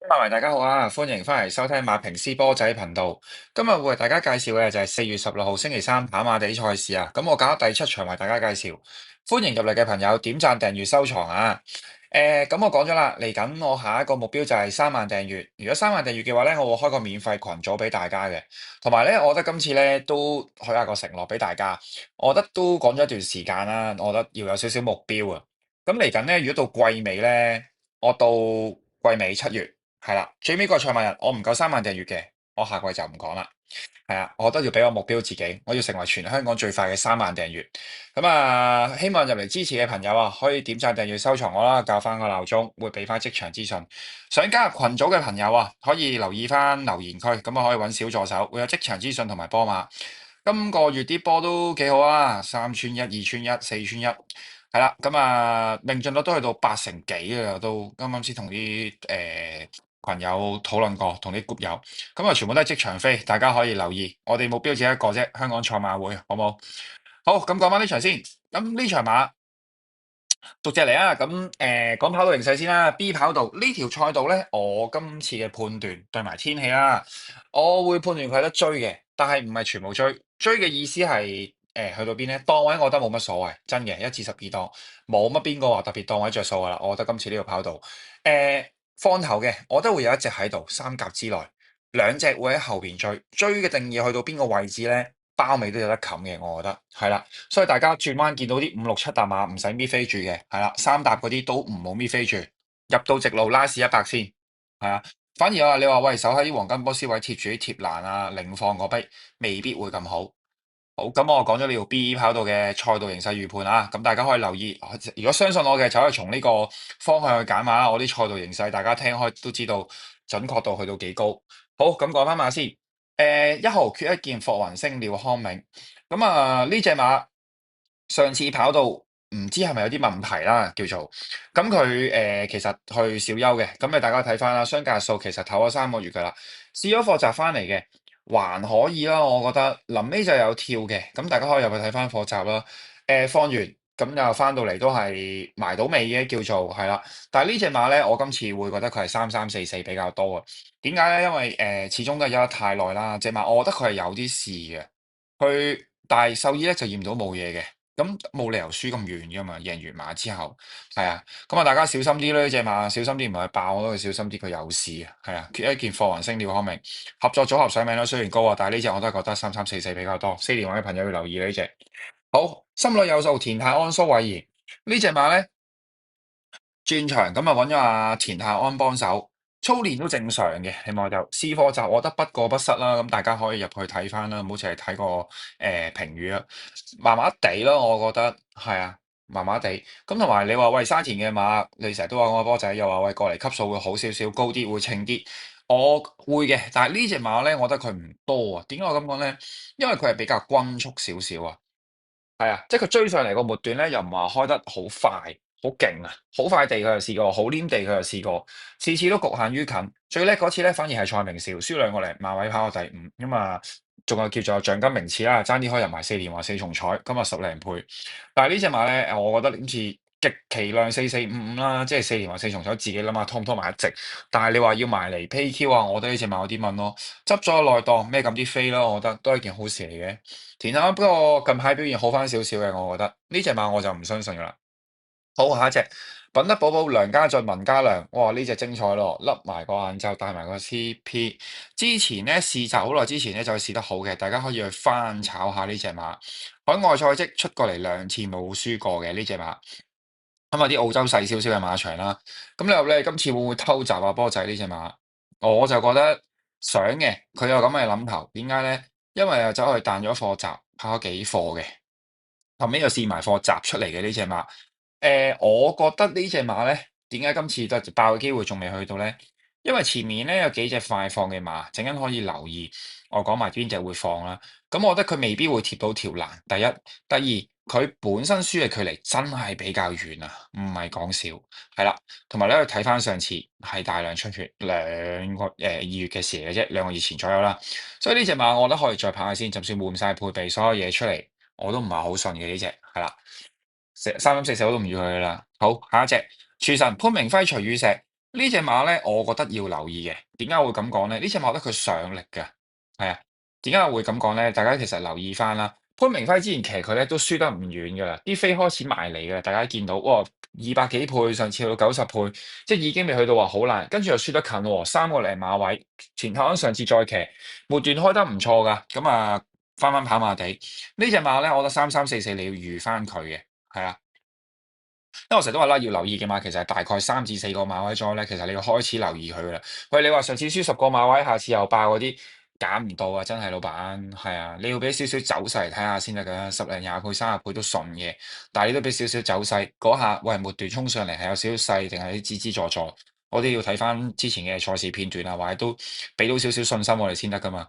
大家好啊，歡迎翻嚟收聽馬平斯波仔頻道。今日會為大家介紹嘅就係4月16號星期三跑馬地賽事啊。咁我搞咗第7場為大家介紹，歡迎入嚟嘅朋友點讚、訂閱、收藏啊。咁我講咗啦，嚟緊我下一個目標就係3萬訂閱。如果3萬訂閱嘅話咧，我會開個免費群組俾大家嘅。同埋咧，我覺得今次咧都許下個承諾俾大家。我覺得都講咗一段時間啦，我覺得要有少少目標啊。咁嚟緊咧，如果到季尾咧，我到季尾7月。係啦，最尾個賽馬日，我唔夠3萬訂閱嘅，我下季就唔講啦。係啊，我覺得要俾個目標自己，我要成為全香港最快嘅3萬訂閱。咁啊，希望入嚟支持嘅朋友啊，可以點讚、訂閱、收藏我啦，校翻個鬧鐘，會俾翻職場資訊。想加入群組嘅朋友啊，可以留意翻留言區，咁啊可以揾小助手，會有職場資訊同埋波馬。今個月啲波都幾好啊，3串1、2串1、4串1，係啦，咁啊命中率都去到80幾啊，都啱啱先同啲群友討論過，同啲 group 友，咁啊全部都係職場飛，大家可以留意。我哋目標只係一個啫，香港賽馬會，好冇？好，咁講翻呢場先。咁呢場馬逐隻嚟啊。咁講跑道形勢先啦。B 跑道呢條賽道咧，我今次嘅判斷對埋天氣啦，我會判斷佢係得追嘅，但係唔係全部追。追嘅意思係去到邊咧？檔位我覺得冇乜所謂，真嘅1至12檔冇乜邊個話特別檔位着數噶啦。我覺得今次呢個跑道放頭嘅，我覺得會有一隻喺度三甲之內，兩隻會喺後邊追。追嘅定義去到邊個位置咧？包尾都有得冚嘅，我覺得係啦。所以大家轉彎見到啲5、6、7搭馬唔使搣飛住嘅，係啦，三搭嗰啲都唔好搣飛住，入到直路拉屎100先，係啊。反而你話喂，守喺啲黃金波斯位貼住啲貼欄啊，零放嗰逼未必會咁好。好，咁我講咗呢條 B 跑道嘅賽道形勢預判啊，咁大家可以留意。如果相信我嘅，就可以從呢個方向去揀馬。我啲賽道形勢，大家聽開都知道準確度去到幾高。好，咁講翻馬先。1號缺一件霍雲星廖康明。咁啊呢隻馬上次跑到唔知係咪有啲問題啦，叫做咁佢其實去小休嘅。咁大家睇翻啦，相隔數其實唞咗3個月噶啦，試咗課習翻嚟嘅。還可以啦，我覺得臨尾就有跳嘅，咁大家可以入去睇翻課集啦。放完咁又翻到嚟都係埋到尾嘅，叫做係啦。但係呢隻馬咧，我今次會覺得佢係3344比較多啊。點解咧？因為始終都係休得太耐啦，隻馬我覺得佢係有啲事嘅。佢但係獸醫咧就驗到冇嘢嘅，咁冇理由輸咁遠噶嘛。贏完馬之後係啊，咁啊大家小心啲啦，呢隻馬小心啲，唔係爆我都要小心啲，佢有事啊。係啊，缺一件霍雲星廖康明。合作組合上名啦，雖然高啊，但係呢隻我都係覺得3344比較多。4連位嘅朋友要留意呢隻。好，心裏有數，田泰安蘇偉賢呢隻馬咧轉場咁啊，揾咗阿田泰安幫手操練都正常嘅，起碼就試課集，我覺得不過不失啦。咁大家可以入去睇翻啦，唔好淨係睇個評語啦，麻麻地咯，我覺得係啊，麻麻地。咁同埋你話喂沙田嘅馬，你成日都話我波仔，又話喂過嚟級數會好少少，高啲會稱啲。我會嘅，但係呢隻馬咧，我覺得佢唔多啊。點解我咁講咧？因為佢係比較均速少少啊。係啊，即係佢追上嚟個末段咧，又唔話開得好快、好勁啊！好快地佢又試過，好黏地佢又試過，次次都局限於近。最叻嗰次咧，反而係蔡明紹，輸2個0馬位跑到第5，咁啊，仲有叫做獎金名次啦，爭啲可以入埋4連或4重彩，今日10零倍。但係呢隻馬咧，我覺得今次極其量4455啦，即係4連或4重彩，自己諗下拖唔拖埋一席。但係你話要埋嚟 PayQ 啊，我覺得呢隻馬有啲問咯，執咗內檔咩咁啲飛咯，我覺得都係件好事嚟嘅。田下不過近排表現好翻少少嘅，我覺得呢隻馬我就唔相信噶啦。好，下一隻品德寶寶梁家俊文家良，哇呢隻精彩咯，笠埋個眼罩，戴埋個 CP。之前咧試閘好耐之前咧就試得好嘅，大家可以去翻炒下呢隻馬。海外賽績出過嚟2次冇輸過嘅呢隻馬。咁啊啲澳洲細少少嘅馬場啦，咁你話咧今次會唔會偷襲啊波仔呢隻馬？我就覺得想嘅，佢有咁嘅諗頭，點解咧？因為又走去彈咗課閘，跑咗幾課嘅，後尾又試埋課閘出嚟嘅呢隻馬。我覺得呢隻馬咧，點解今次得爆嘅機會仲未去到咧？因為前面咧有幾隻快放嘅馬，陣間可以留意。我講埋邊隻會放啦。咁我覺得佢未必會貼到條欄。第一，第二，佢本身輸嘅距離真係比較遠啊，唔係講笑。係啦，同埋咧睇翻上次係大量出血，2月嘅事嚟嘅啫，2個月前左右啦。所以呢隻馬我覺得可以再跑下先，就算換晒配備所有嘢出嚟，我都唔係好信嘅呢隻。係啦。3344我都唔要佢啦。好，下一隻廚神潘明輝徐雨石呢隻馬咧，我覺得要留意嘅。點解我會咁講咧？呢隻馬我覺得佢上力嘅，係啊。點解我會咁講咧？大家其實留意翻啦。潘明輝之前騎佢咧都輸得唔遠㗎啦，啲飛開始埋嚟嘅，大家見到哇200幾倍，上次去到90倍，即係已經未去到話好難，跟住又輸得近喎，3個零馬位。前後上次再騎末段開得唔錯㗎，咁啊翻跑馬地呢隻馬咧，我覺得3344你要預翻佢嘅，係啊。因為我成日都話啦，要留意嘅馬其實係大概3至4個馬位左右咧，其實你要開始留意佢噶啦。喂，你話上次輸10個馬位，下次又爆嗰啲，揀唔到啊！真係老闆，係啊，你要俾少少走勢嚟睇下先得噶，十零廿倍、30倍都順嘅，但係你都俾少少走勢，嗰下喂末段衝上嚟係有少少勢定係啲支支助助，我哋要睇翻之前嘅賽事片段啊，或者都俾到少少信心我哋先得噶嘛。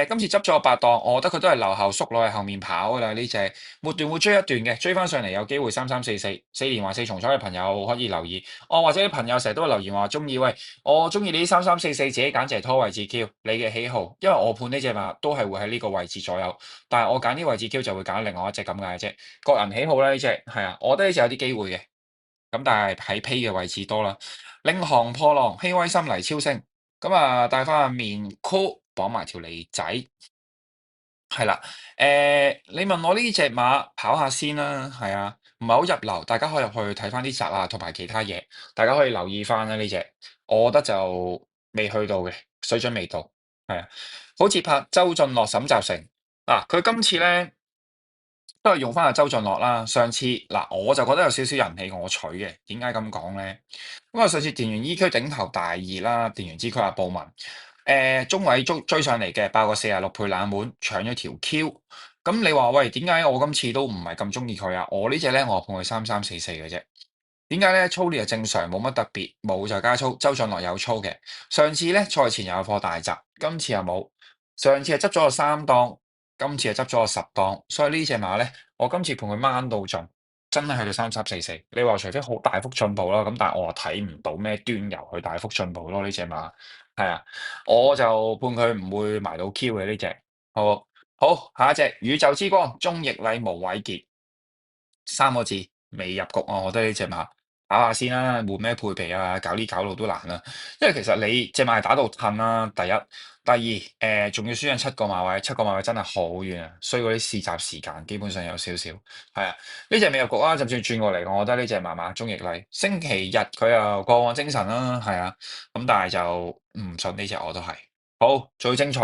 今次執咗個八檔，我覺得佢都係留後縮落去後面跑噶啦呢只。末段會追一段嘅，追翻上嚟有機會3344，4連環四重彩嘅朋友可以留意。哦，或者啲朋友成日都會留言話中意，喂，我中意你啲3344，自己揀隻拖位置 Q，你嘅喜好，因為我判呢只馬都係會喺呢個位置左右，但係我揀呢位置 Q 就會揀另外一隻咁嘅啫。個人喜好咧呢只係啊，我覺得呢隻有啲機會嘅，咁但係喺 P 嘅位置多啦。領航破浪，希威森黎超升，咁啊帶翻個面箍綁埋條脷仔。係啦，你問我呢隻馬跑下先啦，係啊，唔係好入流，大家可以入去睇翻啲集啊，同埋其他嘢，大家可以留意翻啦呢隻，我覺得就未去到嘅，水準未到，係啊，好似拍周俊樂沈集成，嗱，佢今次咧都係用翻阿周俊樂啦，上次嗱我就覺得有少少人氣我取嘅，點解咁講咧？咁啊上次電源 E 區頂頭大熱啦，電源之區阿布文。中位追上嚟嘅，爆個46倍冷門，搶咗條 Q。咁你話喂，點解我今次都唔係咁中意佢啊？我呢隻咧，我判佢3344嘅啫。點解咧？操練係正常，冇乜特別，冇就加操。周俊樂有操嘅，上次咧賽前又有貨大集，今次又冇。上次係執咗個3檔，今次係執咗個10檔，所以呢隻馬咧，我今次判佢掹到盡，真係去到3344。你話除非好大幅進步啦，咁但係我又睇唔到咩端由去大幅進步咯呢隻馬。係啊，我就判佢唔會埋到 Q 嘅呢隻。好，好，下一隻宇宙之光，鍾易禮無偉傑。3個字未入局啊！我覺得呢隻馬打下先啦，換咩配備啊？搞呢搞路都難啦。因為其實你隻馬係打到褪啦，第一，第二，仲要輸緊7個馬位，7個馬位真係好遠啊！需要啲試閘時間，基本上有少少。係啊，呢隻未入局啊，就算轉過嚟，我覺得呢隻麻麻鍾易禮。星期日佢又過往精神啦，係啊，咁但係就唔信呢隻我都係。好，最精彩，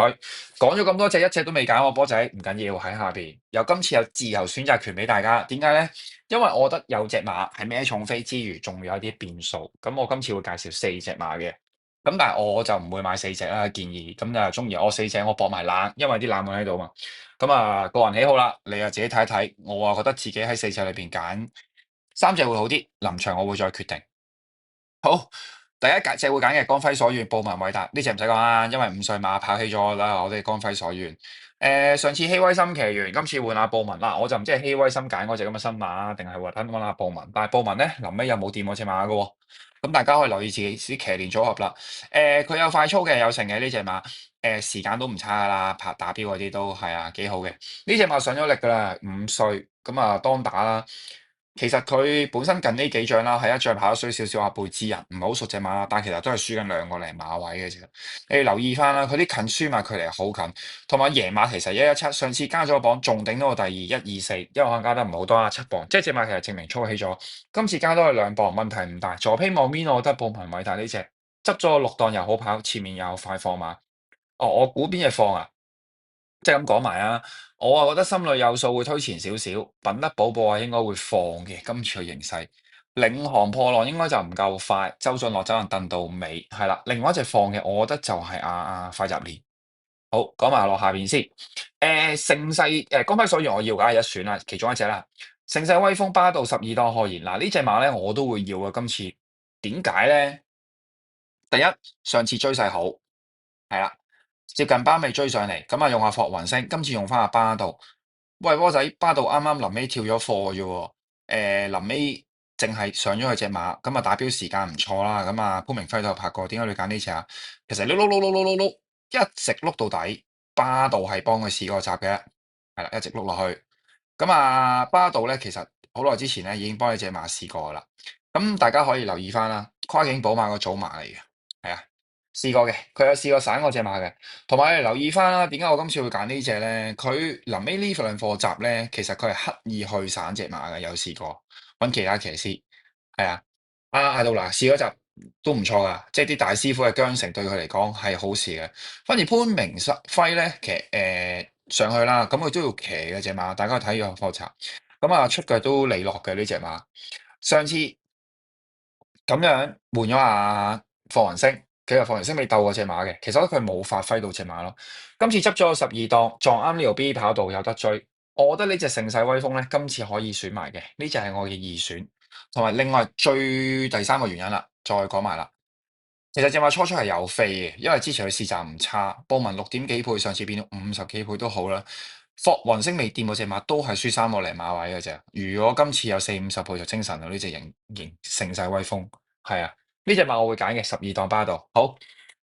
講咗咁多隻，一隻都未揀我波仔，唔緊要，喺下邊。今次有自由選擇權俾大家，點解咧？因為我覺得有隻馬係孭重飛之餘，仲有一啲變數。咁我今次會介紹4隻馬嘅，咁但係我就唔會買4隻啦，建議。咁就中意我4隻，我搏埋冷，因為啲冷門喺度嘛。咁啊，個人喜好啦，你啊自己睇一睇。我啊覺得自己喺4隻裏邊揀3隻會好啲，臨場我會再決定。好，第一隻會揀嘅光輝所願，布文偉達呢隻唔使講啦，因為5歲馬跑起咗啦，我哋光輝所願。上次希威森騎完，今次換阿布文啦，我就唔知係希威森揀嗰隻咁嘅新馬，定係話等揾阿布文。但係布文咧臨尾又冇掂我隻馬嘅喎，咁大家可以留意自己啲騎練組合啦。佢有快操嘅，有成嘅呢隻馬，時間都唔差噶啦，拍打標嗰啲都係啊幾好嘅。呢隻馬上咗力噶啦，5歲咁啊當打啦。其實佢本身近呢幾仗啦，係一仗跑得衰少少阿貝之人，唔係好熟隻馬啦，但其實都係輸緊2個零馬位嘅啫。你留意翻啦，佢啲近輸馬距離好近，同埋贏馬其實117，上次加咗個磅仲頂到個第二124，因為可能加得唔係好多啊7磅，即係隻馬其實證明操起咗。今次加多佢2磅，問題唔大。左披望邊我覺得布文偉大呢隻執咗個6檔又好跑，前面又有快放馬。哦，我估邊隻放啊？即係咁講埋啊！我啊覺得心裏有數，會推前少少。品德寶寶啊，應該會放嘅。今次嘅形勢，領航破浪應該就唔夠快。周俊樂走人蹬到尾，係啦。另外一隻放嘅，我覺得就係快集連。好，講埋落下邊先。盛世光輝所願我要梗係一選啦，其中一隻啦。盛世威風巴道12檔賀言嗱呢隻馬咧，我都會要啊。今次點解咧？第一，上次追勢好，係啦。接近巴尾追上嚟，咁啊用下霍雲星，今次用翻阿巴度。喂，波仔，巴度啱啱臨尾跳咗貨啫喎，臨尾淨係上咗佢隻馬，咁啊打標時間唔錯啦，咁啊潘明輝都有拍過，點解你揀呢隻啊？其實碌，一直碌到底，巴度係幫佢試過閘嘅，係啦，一直碌落去。咁啊巴度咧，其實好耐之前咧已經幫你隻馬試過噶啦，咁大家可以留意翻啦。跨境寶馬個祖馬嚟嘅，係啊，試過嘅，佢有試過散過隻馬嘅。同埋你留意翻啦，點解我今次會揀呢只咧？佢臨尾呢兩課集咧，其實佢係刻意去散隻馬嘅，有試過揾其他騎師，係啊。阿杜拿試嗰集都唔錯噶，即係啲大師傅嘅韁繩對佢嚟講係好事嘅。反而潘明輝咧，騎上去啦，咁佢都要騎嘅隻馬，大家睇咗課集，咁啊出腳都利落嘅呢隻馬。上次咁樣換咗霍雲星，其實霍雲星未鬥過隻馬嘅，其實我覺得佢冇發揮到隻馬咯。今次執咗個12檔，撞啱呢條 B 跑道有得追，我覺得呢隻盛世威風咧，今次可以選埋嘅，呢隻係我嘅二選。同埋另外第三個原因啦，再講埋啦。其實隻馬初初係有飛嘅，因為之前佢試閘唔差，報文6點幾倍，上次變到50幾倍都好啦。霍雲星未掂嗰隻馬都係輸3個零馬位嘅啫。如果今次有40-50倍就精神啦，呢隻型盛世威風係啊，呢隻馬我會揀嘅12檔巴度。好，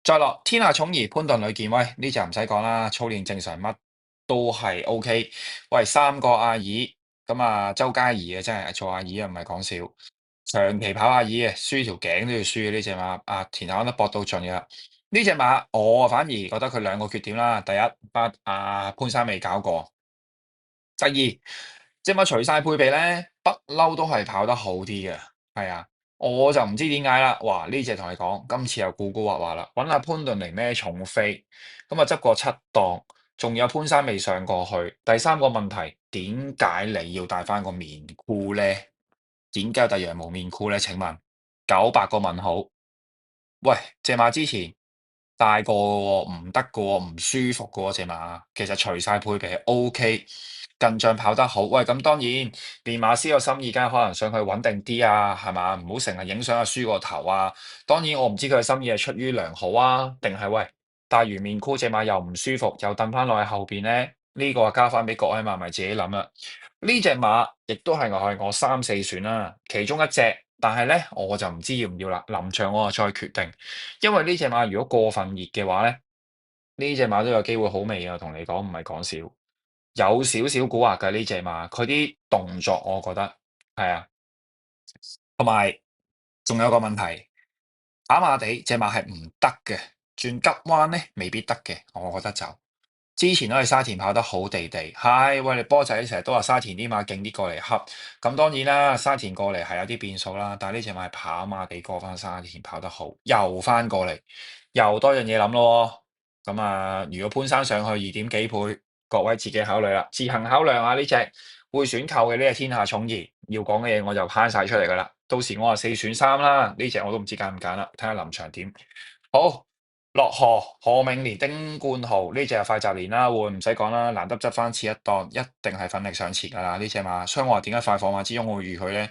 再落天下寵兒潘頓呂健威呢隻唔使講啦，操練正常乜都係 OK。喂，3個阿姨咁啊，周嘉怡嘅真係做阿姨啊，唔係講笑。長期跑阿姨嘅，輸條頸都要輸嘅呢隻馬，田下都搏到盡嘅啦。呢隻馬我反而覺得佢兩個缺點啦，第一，潘生未搞過。第二，隻馬除晒配備咧，不嬲都係跑得好啲嘅，係啊，我就唔知點解啦。哇，呢隻同你講，今次又古古惑惑啦，揾阿潘頓嚟孭重飛，咁啊執過7檔，仲有潘生未上過去。第三個問題，點解你要戴翻個面箍咧？點解有戴羊毛面箍咧？請問900個問號。喂，隻馬之前戴過喎，唔得嘅喎，唔舒服嘅喎，隻馬。其實除晒配備係 OK，近仗跑得好。喂，咁當然練馬師個心意，梗係可能上去穩定啲啊，係嘛？唔好成日影相啊，輸個頭啊。當然我唔知佢嘅心意係出於良好啊，定係喂戴完面箍隻馬又唔舒服，又揼翻落去後邊咧？呢個啊交翻俾各位馬迷自己諗啦。呢隻馬亦都係我3、4選啦，其中一隻，但係咧我就唔知要唔要啦。臨場我再決定，因為呢隻馬如果過分熱嘅話咧，呢隻馬都有機會好味啊！同你講唔係講笑，有少少蠱惑嘅呢隻馬，佢啲動作我覺得係啊，同埋仲有個問題，跑馬地隻馬係唔得嘅，轉急彎咧未必得嘅，我覺得就。之前都係沙田跑得好地地，係喂你波仔成日都話沙田啲馬勁啲過嚟恰，咁當然啦，沙田過嚟係有啲變數啦，但係呢隻馬係跑馬地過翻沙田跑得好，又翻過嚟，又多樣嘢諗咯喎，咁啊，如果潘生上去2點幾倍，各位自己考慮啦，自行考量啊呢隻會選購嘅呢隻天下寵兒，要講嘅嘢我就慳晒出嚟噶啦，到時我話4選3啦，呢隻我都唔知揀唔揀啦，睇下臨場點。好。落河何永年丁冠豪呢隻係快閘年啦，會唔使講啦，難得執翻次一檔，一定係奮力上前噶啦呢隻馬。所以我話點解快放馬之中我會預佢咧？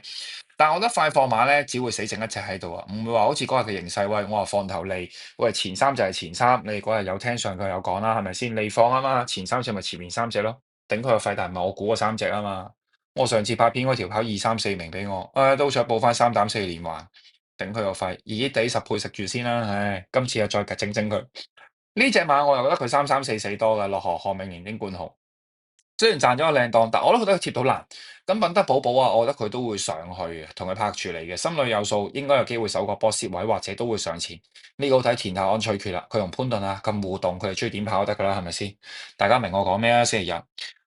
但係我覺得快放馬咧，只會死剩一隻喺度啊，唔會話好似嗰日嘅形勢喂，我話放頭利，喂前三就係前三，你嗰日有聽上佢有講啦，係咪先？利放啊嘛，前三隻咪前面3隻咯，頂佢個肺，但係唔係我估嗰3隻啊嘛。我上次拍片嗰條跑2、3、4名俾我，都想報翻3膽4連環。頂佢個肺，熱熱地10倍食住先啦，唉，今次又再整整佢。呢隻馬我又覺得佢3、3、4死多嘅，落河何明年丁冠豪，雖然賺咗個靚檔，但我都覺得佢貼到難。咁品德寶寶啊，我覺得佢都會上去嘅，同佢拍住嚟嘅，心裏有數，應該有機會守個波攝位，或者都會上前。呢個好睇田泰安取決啦，佢同潘頓啊咁互動，佢哋中意點跑都得噶啦，係咪先？大家明我講咩啊？星期日。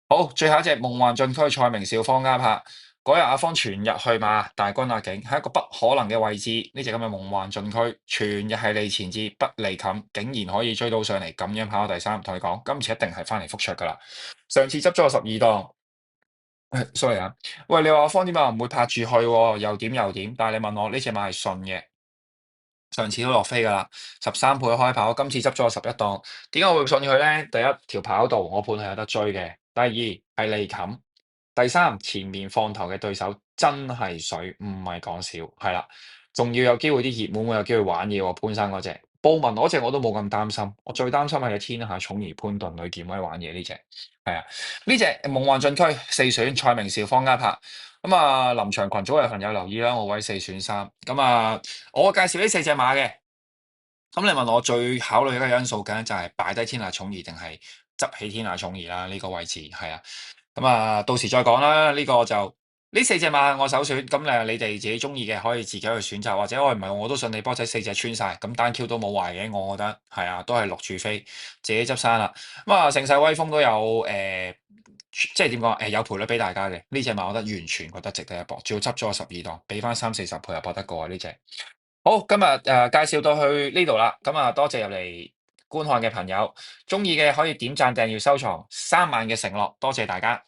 好，最後一隻夢幻進區蔡明少方家柏。嗰日阿方全日去馬大軍壓境，係一個不可能嘅位置。呢隻咁嘅夢幻進區，全日係利前至不利冚，竟然可以追到上嚟，咁樣跑到第三。同你講，今次一定係翻嚟覆卓噶啦。上次執咗個12檔，sorry 啊。喂，你話阿方點解唔會拍住去喎？又點又點？但係你問我呢隻馬係順嘅，上次都落飛噶啦，13倍開跑，今次執咗個11檔。點解我會信佢咧？第一條跑道我判係有得追嘅，第二係利冚。第三，前面放頭嘅對手真係水，唔係講笑，係啦，仲要有機會啲熱門會有機會玩嘢喎。潘生嗰隻，布文嗰隻我都冇咁擔心，我最擔心係天下寵兒潘頓呂健威玩嘢呢隻，係啊，呢隻夢幻進區4選蔡明紹方家柏，咁啊臨場群組嘅朋友留意啦，我位4選3，咁啊我介紹呢4隻馬嘅，咁你問我最考慮一個因素梗就係擺低天下寵兒定係執起天下寵兒啦，呢個位置係啊。咁啊，到時再講啦，呢個就呢四隻馬我首選，咁你哋自己中意嘅可以自己去選擇，或者我唔係我都信你波仔四隻穿晒，咁單 Q 都冇壞嘅，我覺得係啊，都係落住飛，自己執生啦。咁啊，盛世威風都有即係點講有賠率俾大家嘅呢隻馬，我覺得完全覺得值得一搏，仲要執咗個12檔，俾翻30-40倍又搏得過啊呢隻。好，今日介紹到去呢度啦，咁啊多謝入嚟觀看嘅朋友，中意嘅可以點讚、訂閱、收藏，3萬嘅承諾，多謝大家。